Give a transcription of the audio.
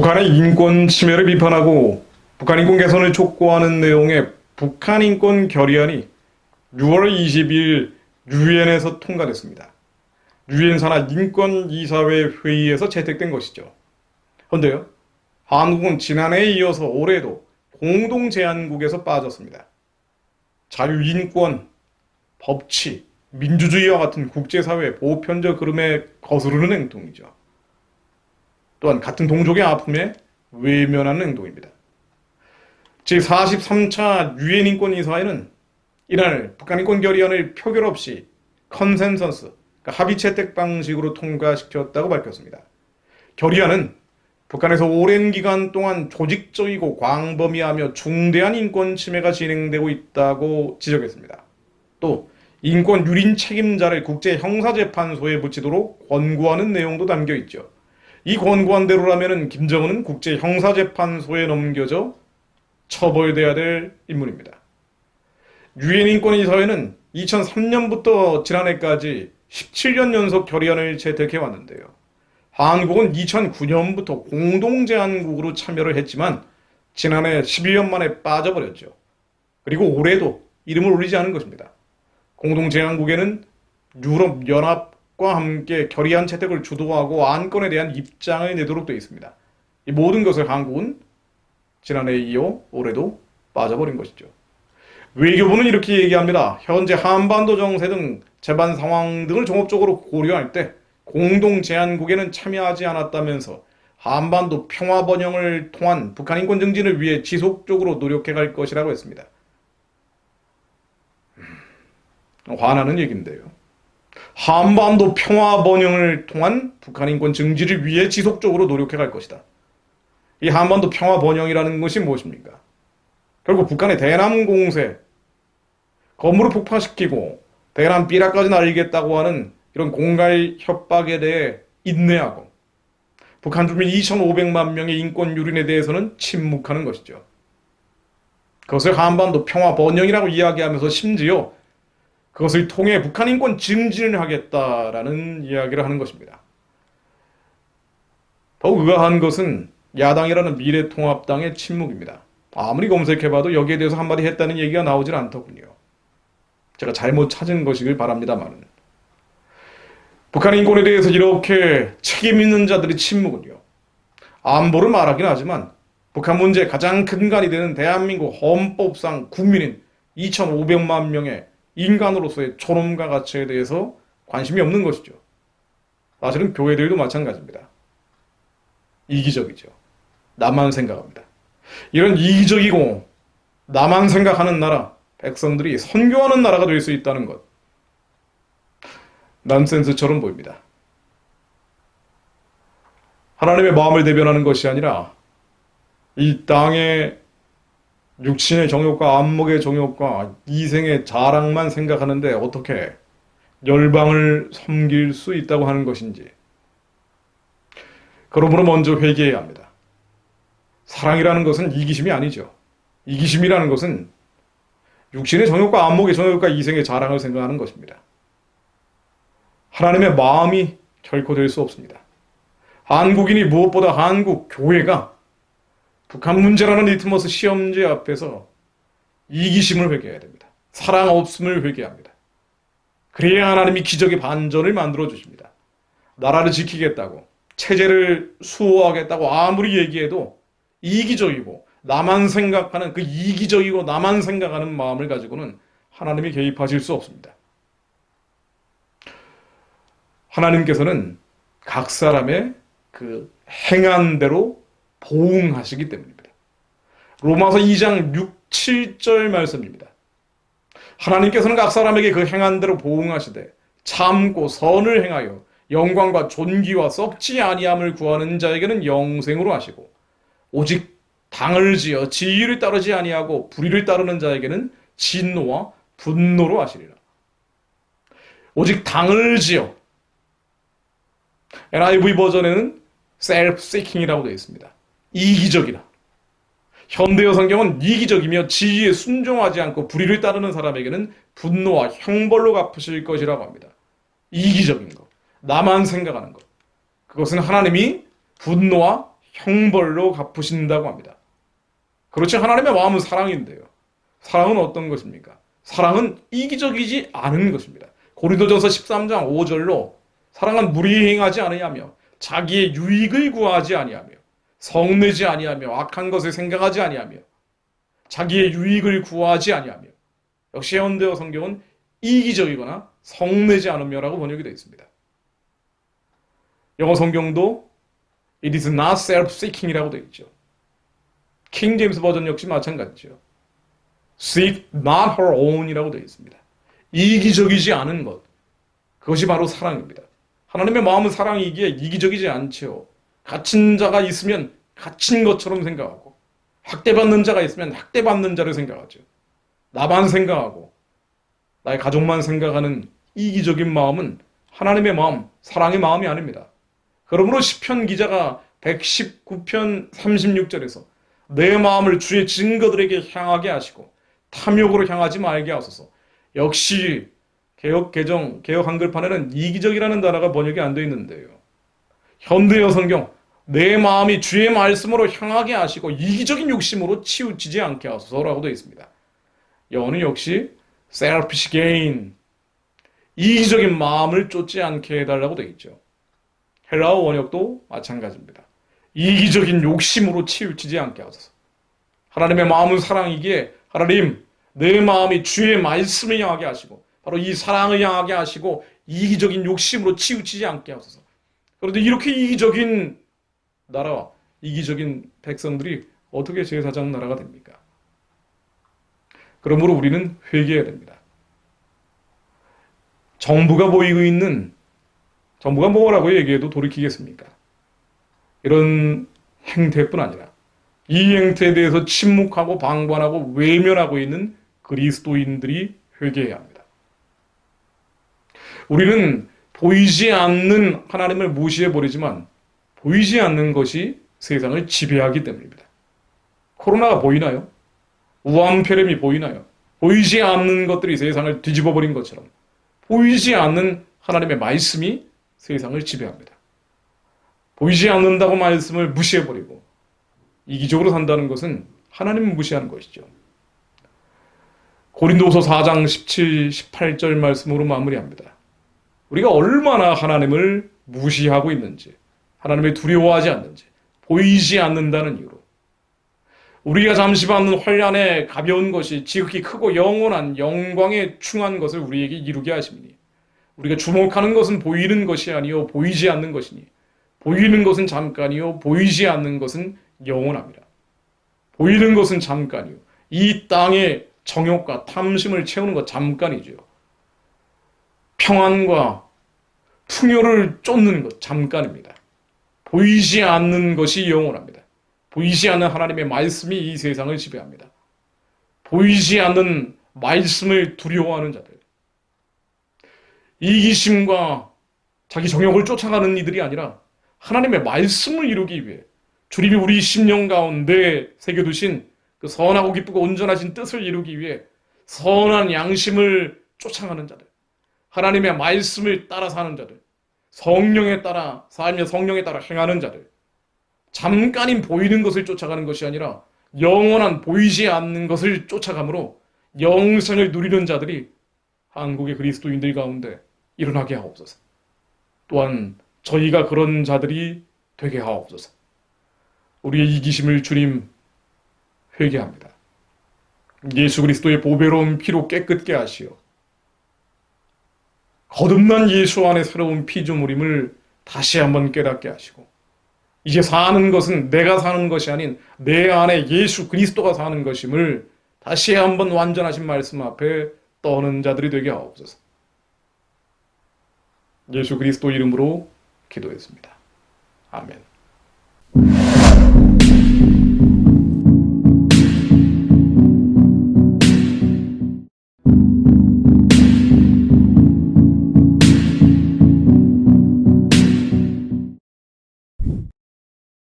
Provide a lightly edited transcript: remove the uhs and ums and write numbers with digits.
북한의 인권 침해를 비판하고 북한 인권 개선을 촉구하는 내용의 북한 인권 결의안이 6월 20일 유엔에서 통과됐습니다. 유엔 산하 인권이사회 회의에서 채택된 것이죠. 그런데요, 한국은 지난해에 이어서 올해도 공동 제안국에서 빠졌습니다. 자유, 인권, 법치, 민주주의와 같은 국제사회의 보편적 흐름에 거스르는 행동이죠. 또한 같은 동족의 아픔에 외면하는 행동입니다. 제43차 유엔 인권이사회는 이날 북한 인권 결의안을 표결 없이 컨센서스, 그러니까 합의 채택 방식으로 통과시켰다고 밝혔습니다. 결의안은 북한에서 오랜 기간 동안 조직적이고 광범위하며 중대한 인권 침해가 진행되고 있다고 지적했습니다. 또 인권 유린 책임자를 국제 형사재판소에 붙이도록 권고하는 내용도 담겨 있죠. 이 권고한 대로라면 김정은은 국제 형사재판소에 넘겨져 처벌돼야 될 인물입니다. 유엔 인권이사회는 2003년부터 지난해까지 17년 연속 결의안을 채택해 왔는데요. 한국은 2009년부터 공동제안국으로 참여를 했지만 지난해 11년 만에 빠져버렸죠. 그리고 올해도 이름을 올리지 않은 것입니다. 공동제안국에는 유럽연합과 함께 결의안 채택을 주도하고 안건에 대한 입장을 내도록 되어 있습니다. 이 모든 것을 한국은 지난해에 이어 올해도 빠져버린 것이죠. 외교부는 이렇게 얘기합니다. 현재 한반도 정세 등 재반 상황 등을 종합적으로 고려할 때 공동 제안국에는 참여하지 않았다면서 한반도 평화 번영을 통한 북한 인권 증진을 위해 지속적으로 노력해 갈 것이라고 했습니다. 화나는 얘기인데요. 한반도 평화 번영을 통한 북한 인권 증진을 위해 지속적으로 노력해 갈 것이다. 이 한반도 평화 번영이라는 것이 무엇입니까? 결국 북한의 대남 공세, 건물을 폭파시키고 대남 삐라까지 날리겠다고 하는 이런 공갈 협박에 대해 인내하고 북한 주민 2,500만 명의 인권 유린에 대해서는 침묵하는 것이죠. 그것을 한반도 평화 번영이라고 이야기하면서 심지어 그것을 통해 북한 인권 증진을 하겠다라는 이야기를 하는 것입니다. 더욱 의아한 것은 야당이라는 미래통합당의 침묵입니다. 아무리 검색해봐도 여기에 대해서 한마디 했다는 얘기가 나오질 않더군요. 제가 잘못 찾은 것이길 바랍니다만 북한 인권에 대해서 이렇게 책임 있는 자들의 침묵은요. 안보를 말하긴 하지만 북한 문제의 가장 근간이 되는 대한민국 헌법상 국민인 2,500만 명의 인간으로서의 존엄과 가치에 대해서 관심이 없는 것이죠. 사실은 교회들도 마찬가지입니다. 이기적이죠. 나만 생각합니다. 이런 이기적이고 나만 생각하는 나라, 백성들이 선교하는 나라가 될 수 있다는 것. 난센스처럼 보입니다. 하나님의 마음을 대변하는 것이 아니라 이 땅의 육신의 정욕과 안목의 정욕과 이생의 자랑만 생각하는데 어떻게 열방을 섬길 수 있다고 하는 것인지. 그러므로 먼저 회개해야 합니다. 사랑이라는 것은 이기심이 아니죠. 이기심이라는 것은 육신의 정욕과 안목의 정욕과 이생의 자랑을 생각하는 것입니다. 하나님의 마음이 결코 될 수 없습니다. 한국인이 무엇보다 한국 교회가 북한 문제라는 리트머스 시험지 앞에서 이기심을 회개해야 됩니다. 사랑 없음을 회개합니다. 그래야 하나님이 기적의 반전을 만들어 주십니다. 나라를 지키겠다고, 체제를 수호하겠다고 아무리 얘기해도 이기적이고 나만 생각하는 그 이기적이고 나만 생각하는 마음을 가지고는 하나님이 개입하실 수 없습니다. 하나님께서는 각 사람의 그 행한 대로 보응하시기 때문입니다. 로마서 2장 6, 7절 말씀입니다. 하나님께서는 각 사람에게 그 행한 대로 보응하시되 참고 선을 행하여 영광과 존귀와 썩지 아니함을 구하는 자에게는 영생으로 하시고 오직 당을 지어 지위를 따르지 아니하고 불의를 따르는 자에게는 진노와 분노로 하시리라. 오직 당을 지어 NIV 버전에는 self-seeking이라고 되어 있습니다. 이기적이라. 현대어 성경은 이기적이며 지위에 순종하지 않고 불의를 따르는 사람에게는 분노와 형벌로 갚으실 것이라고 합니다. 이기적인 것, 나만 생각하는 것. 그것은 하나님이 분노와 형벌로 갚으신다고 합니다. 그렇지 하나님의 마음은 사랑인데요. 사랑은 어떤 것입니까? 사랑은 이기적이지 않은 것입니다. 고린도전서 13장 5절로 사랑은 무리히 행하지 아니하며 자기의 유익을 구하지 아니하며 성내지 아니하며 악한 것을 생각하지 아니하며 자기의 유익을 구하지 아니하며 역시 현대어 성경은 이기적이거나 성내지 않으며라고 번역이 되어 있습니다. 영어 성경도 It is not self-seeking이라고 되어 있죠. 킹 제임스 버전 역시 마찬가지죠. Seek not her own이라고 되어 있습니다. 이기적이지 않은 것. 그것이 바로 사랑입니다. 하나님의 마음은 사랑이기에 이기적이지 않죠. 갇힌 자가 있으면 갇힌 것처럼 생각하고 학대받는 자가 있으면 학대받는 자를 생각하죠. 나만 생각하고 나의 가족만 생각하는 이기적인 마음은 하나님의 마음, 사랑의 마음이 아닙니다. 그러므로 시편 기자가 119편 36절에서 내 마음을 주의 증거들에게 향하게 하시고 탐욕으로 향하지 말게 하소서. 역시 개혁 한글판에는 이기적이라는 단어가 번역이 안 되어 있는데요. 현대어 성경 내 마음이 주의 말씀으로 향하게 하시고 이기적인 욕심으로 치우치지 않게 하소서라고 되어 있습니다. 영어는 역시 selfish gain, 이기적인 마음을 쫓지 않게 해달라고 되어 있죠. 헬라어 원역도 마찬가지입니다. 이기적인 욕심으로 치우치지 않게 하소서. 하나님의 마음은 사랑이기에 하나님 내 마음이 주의 말씀을 향하게 하시고 바로 이 사랑을 향하게 하시고 이기적인 욕심으로 치우치지 않게 하소서. 그런데 이렇게 이기적인 나라와 이기적인 백성들이 어떻게 제사장 나라가 됩니까? 그러므로 우리는 회개해야 됩니다. 정부가 뭐라고 얘기해도 돌이키겠습니까? 이런 행태뿐 아니라 이 행태에 대해서 침묵하고 방관하고 외면하고 있는 그리스도인들이 회개해야 합니다. 우리는 보이지 않는 하나님을 무시해버리지만 보이지 않는 것이 세상을 지배하기 때문입니다. 코로나가 보이나요? 우한폐렴이 보이나요? 보이지 않는 것들이 세상을 뒤집어버린 것처럼 보이지 않는 하나님의 말씀이 세상을 지배합니다. 보이지 않는다고 말씀을 무시해버리고 이기적으로 산다는 것은 하나님을 무시하는 것이죠. 고린도후서 4장 17, 18절 말씀으로 마무리합니다. 우리가 얼마나 하나님을 무시하고 있는지, 하나님을 두려워하지 않는지, 보이지 않는다는 이유로 우리가 잠시 받는 환난의 가벼운 것이 지극히 크고 영원한 영광에 충한 것을 우리에게 이루게 하심이니 우리가 주목하는 것은 보이는 것이 아니요 보이지 않는 것이니 보이는 것은 잠깐이요 보이지 않는 것은 영원합니다. 보이는 것은 잠깐이요 이 땅의 정욕과 탐심을 채우는 것 잠깐이죠. 평안과 풍요를 쫓는 것 잠깐입니다. 보이지 않는 것이 영원합니다. 보이지 않는 하나님의 말씀이 이 세상을 지배합니다. 보이지 않는 말씀을 두려워하는 자들, 이기심과 자기 정욕을 쫓아가는 이들이 아니라 하나님의 말씀을 이루기 위해 주님이 우리 심령 가운데 새겨두신 그 선하고 기쁘고 온전하신 뜻을 이루기 위해 선한 양심을 쫓아가는 자들, 하나님의 말씀을 따라 사는 자들, 성령에 따라 살며 성령에 따라 행하는 자들, 잠깐인 보이는 것을 쫓아가는 것이 아니라 영원한 보이지 않는 것을 쫓아감으로 영생을 누리는 자들이 한국의 그리스도인들 가운데 일어나게 하옵소서. 또한 저희가 그런 자들이 되게 하옵소서. 우리의 이기심을 주님 회개합니다. 예수 그리스도의 보배로운 피로 깨끗게 하시어 거듭난 예수 안에 새로운 피조물임을 다시 한번 깨닫게 하시고 이제 사는 것은 내가 사는 것이 아닌 내 안에 예수 그리스도가 사는 것임을 다시 한번 완전하신 말씀 앞에 떠는 자들이 되게 하옵소서. 예수 그리스도 이름으로 기도했습니다. 아멘.